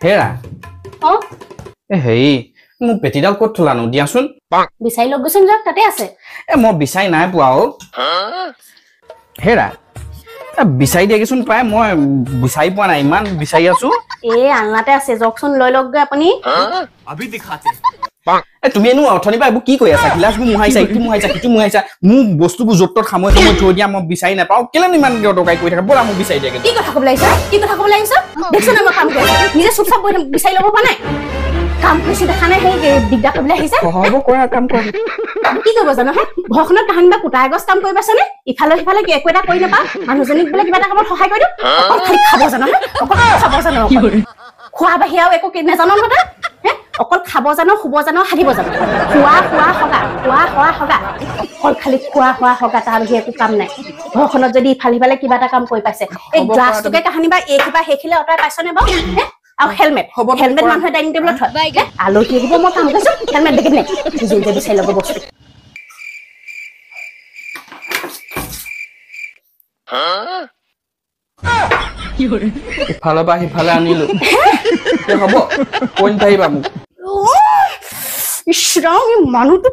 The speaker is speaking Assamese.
হেৰা অ হেৰি মোৰ পেটিডাল ক'ত থলানো দিয়াচোন বিচাৰি লগ গৈছোন যাক তাতে আছে মই বিচাৰি নাই পোৱা অ হেৰা বিচাৰি দিয়াচোন প্ৰায় মই বিচাৰি পোৱা নাই ইমান বিচাৰি আছো আলনাতে আছে জকচোন লৈ লগ গৈ আপুনি अभी दिखाते তুমি এনো অথনি পৰা এইবোৰ কি কৈ আছা গিলাচবোৰ মুহাইছা ইটো মুহাইছা মোক বস্তুবোৰ য'ত ত'ত সামৰি থৈ দিয়া মই বিচাৰি নাপাওঁ কেলেনো ইমান দৰকাৰী কৰি থাকা ব'লা মোক বিচাৰি দিয়াগে কি কথা ক'ব লাগিছে দেখছোন মই কাম কৰি নিজে চুপচাপ বহি বিচাৰি ল'ব পৰা নাই কাম কৰিছে দেখা নাই সেই দিগদাৰ কৰিবলৈ আহিছে হ'ব কৰা কাম কৰা কি কৰিব জানো হে ঘৰখনত কাহানিবা কুটা এগছ কাম কৰিব আছেনে ইফালে সিফালে একো এটা কৰি নাপা মানুহজনীক বোলে কিবা এটা কামত সহায় কৰি দিওঁ অকল খালি খাব জানো হে অকল খাব জানো খোৱা বাহিৰে আৰু একো নাজানো নহয় অকল খাব জানো শুব জানো হাগিব জানো খোৱা হগা অকল খালি খোৱা হগা তাৰ বাহিৰে একো কাম নাই ঘৰখনত যদি ইফালে সিফালে কিবা এটা কাম কৰি পাইছে এই গ্লাছটোকে কাহানিবা এই কিবা সেইখিলে অঁতৰাই পাইছনে বাৰু আৰু হেলমেট মানুহে ডাইনিং টেবুলত থয় আলহী আহিব মই কাম কৰিছো হেলমেট দেখি নাই নিজে বিচাৰি ল'ব বস্তু ইফালৰ পৰা সিফালে আনিলো হ'ব কৈ নাথাকিবা মোক ইছৰাম এই মানুহটো